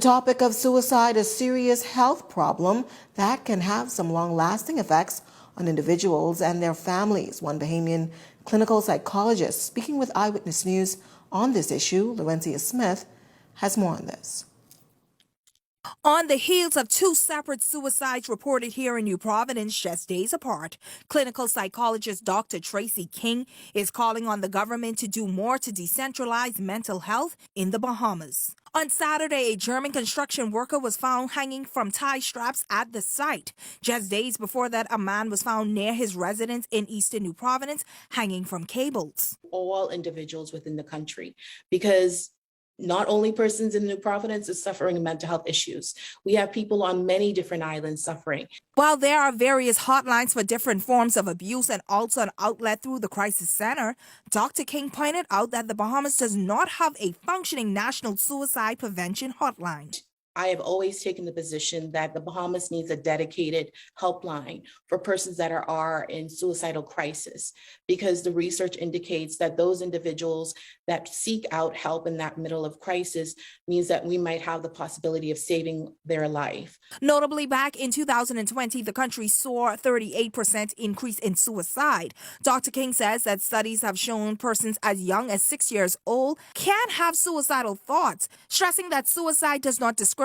The topic of suicide, a serious health problem that can have some long-lasting effects on individuals and their families. One Bahamian clinical psychologist speaking with Eyewitness News on this issue, Tracey Smith, has more on this. On the heels of two separate suicides reported here in New Providence just days apart, clinical psychologist Dr. Tracey King is calling on the government to do more to decentralize mental health in the Bahamas. On Saturday, a German construction worker was found hanging from tie straps at the site. Just days before that, a man was found near his residence in eastern New Providence hanging from cables. All individuals within the country, because not only persons in New Providence are suffering mental health issues. We have people on many different islands suffering. While there are various hotlines for different forms of abuse and also an outlet through the Crisis Center, Dr. King pointed out that the Bahamas does not have a functioning national suicide prevention hotline. I have always taken the position that the Bahamas needs a dedicated helpline for persons that are in suicidal crisis, because the research indicates that those individuals that seek out help in that middle of crisis means that we might have the possibility of saving their life. Notably, back in 2020, the country saw a 38% increase in suicide. Dr. King says that studies have shown persons as young as 6 years old can have suicidal thoughts, stressing that suicide does not discriminate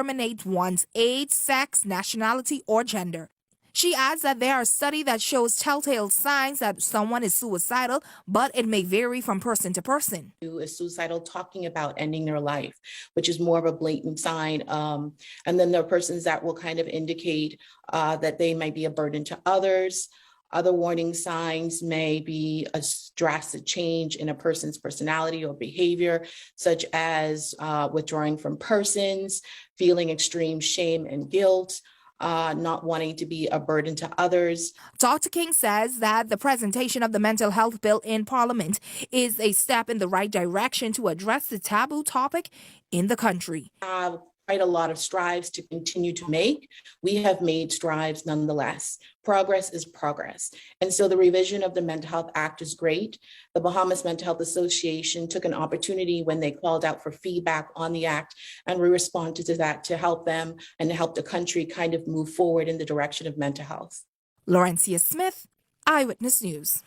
one's age, sex, nationality, or gender. She adds that there are studies that shows telltale signs that someone is suicidal, but it may vary from person to person. Who is suicidal talking about ending their life, which is more of a blatant sign. And then there are persons that will kind of indicate that they might be a burden to others. Other warning signs may be a drastic change in a person's personality or behavior, such as withdrawing from persons, feeling extreme shame and guilt, not wanting to be a burden to others. Dr. King says that the presentation of the mental health bill in Parliament is a step in the right direction to address the taboo topic in the country. Quite a lot of strides to continue to make. We have made strides nonetheless. Progress is progress. And so the revision of the Mental Health Act is great. The Bahamas Mental Health Association took an opportunity when they called out for feedback on the act, and we responded to that to help them and to help the country kind of move forward in the direction of mental health. Tracey Smith, Eyewitness News.